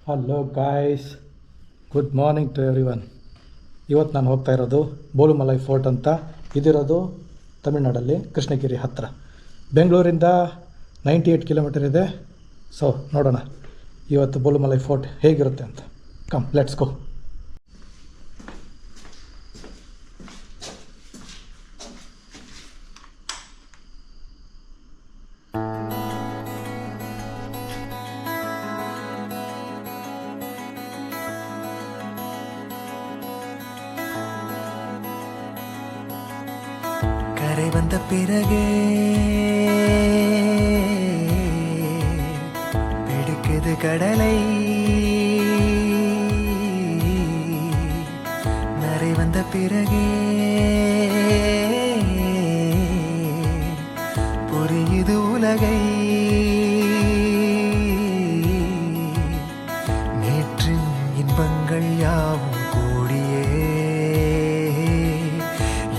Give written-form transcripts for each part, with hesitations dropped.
Hello guys, good morning to everyone. ಇವತ್ತು ನಾನು ಹೋಗ್ತಾ ಇರೋದು ಬೋಲುಮಲೈ ಫೋರ್ಟ್ ಅಂತ. ಇದಿರೋದು ತಮಿಳ್ನಾಡಲ್ಲಿ ಕೃಷ್ಣಗಿರಿ ಹತ್ತಿರ. ಬೆಂಗಳೂರಿಂದ 98 ಕಿಲೋಮೀಟರ್ ಇದೆ. ಸೊ ನೋಡೋಣ ಇವತ್ತು ಬೋಲುಮಲೈ ಫೋರ್ಟ್ ಹೇಗಿರುತ್ತೆ ಅಂತ. Come let's go. கரை வந்த பிறகே பிடிக்குது கடலை, நரை வந்த பிறகே புரியுது உலகை. நேற்றின் இன்பங்கள் யாவும் கூடியே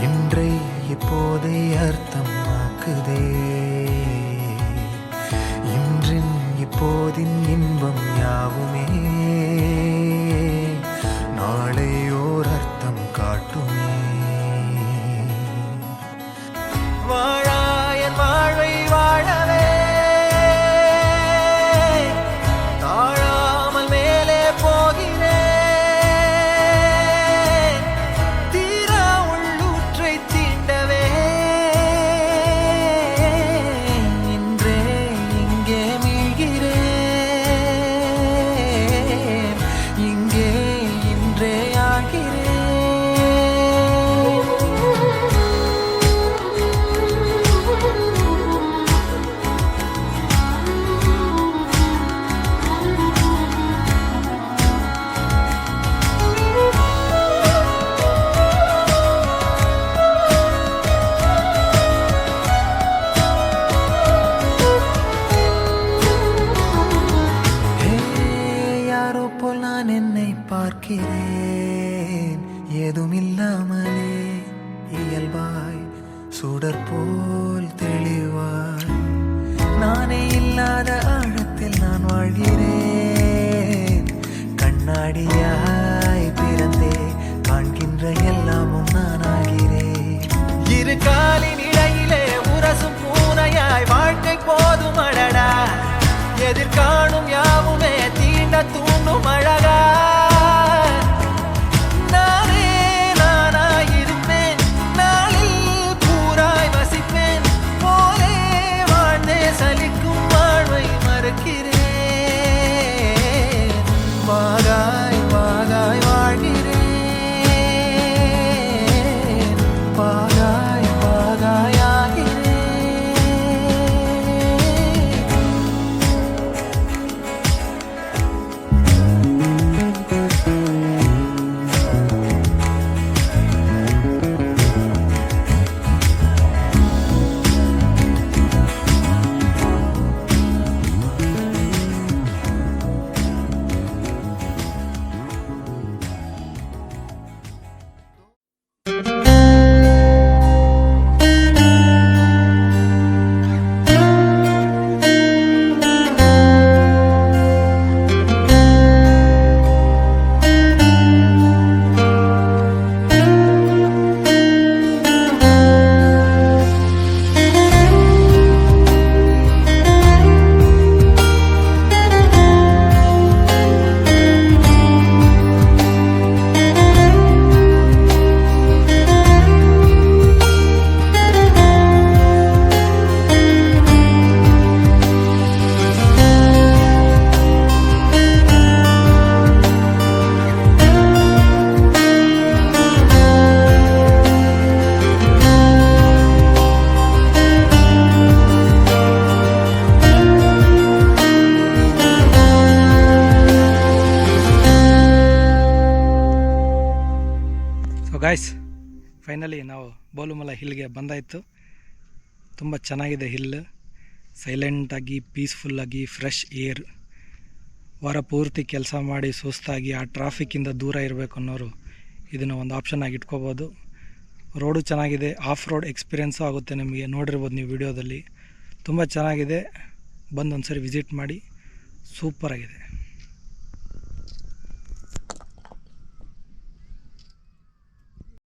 இன்றை இப்போதை அர்த்தமாக்குதே. இன்றின் இப்போதின் இன்பம் யாவுமே நாளை ஓர் அர்த்தம் காட்டுமே. வாழாயன் வாழ்வை வாழவே தாழாமல் மேலே போகிறேன். தீரா உள்ளூற்றை தீண்டவே இன்றே இங்கே மீழ்கிறேன். இங்கே இன்றே ஆகிறேன். யாரோ போல் நான் என்னை பார்க்கிறேன், ஏதுமில்லாமலே இயல்பாய் சுடர் போல் தெளிவாய். நானே இல்லாத ஆழத்தில் நான் வாழ்கிறேன். கண்ணாடியாய் பிறந்தே காண்கின்ற எல்லாமும் நான் ஆகிறேன். இரு காலின் இடையிலே உரசும் பூனையாய் வாழ்க்கை போதும் அடடா. எதிர்காணும் யாவுமே தீண்ட தூண்டும் அழகா. நானே நானாயிருப்பேன், நாளில் பூராய் வசிப்பேன். போலே வாழ்ந்தே சலிக்கும் வாழ்வை மறுக்கிறேன். வாகாய் வாகாய் வாழ்கிறேன், வாகாய் வாகாய் ஆகிறேன். ಸೊ ಗಾಯ್ಸ್, ಫೈನಲಿ ನಾವು ಬೋಲುಮಲೈ ಹಿಲ್ಗೆ ಬಂದಾಯಿತು. ತುಂಬ ಚೆನ್ನಾಗಿದೆ ಹಿಲ್, ಸೈಲೆಂಟಾಗಿ ಪೀಸ್ಫುಲ್ಲಾಗಿ ಫ್ರೆಶ್ ಏರ್. ವಾರ ಪೂರ್ತಿ ಕೆಲಸ ಮಾಡಿ ಸುಸ್ತಾಗಿ ಆ ಟ್ರಾಫಿಕ್ಕಿಂದ ದೂರ ಇರಬೇಕು ಅನ್ನೋರು ಇದನ್ನು ಒಂದು ಆಪ್ಷನ್ ಆಗಿ ಇಟ್ಕೋಬೋದು. ರೋಡು ಚೆನ್ನಾಗಿದೆ, ಆಫ್ ರೋಡ್ ಎಕ್ಸ್ಪೀರಿಯೆನ್ಸು ಆಗುತ್ತೆ ನಿಮಗೆ. ನೋಡಿರ್ಬೋದು ನೀವು ವಿಡಿಯೋದಲ್ಲಿ, ತುಂಬ ಚೆನ್ನಾಗಿದೆ. ಬಂದು ಒಂದ್ಸರಿ ವಿಸಿಟ್ ಮಾಡಿ, ಸೂಪರಾಗಿದೆ.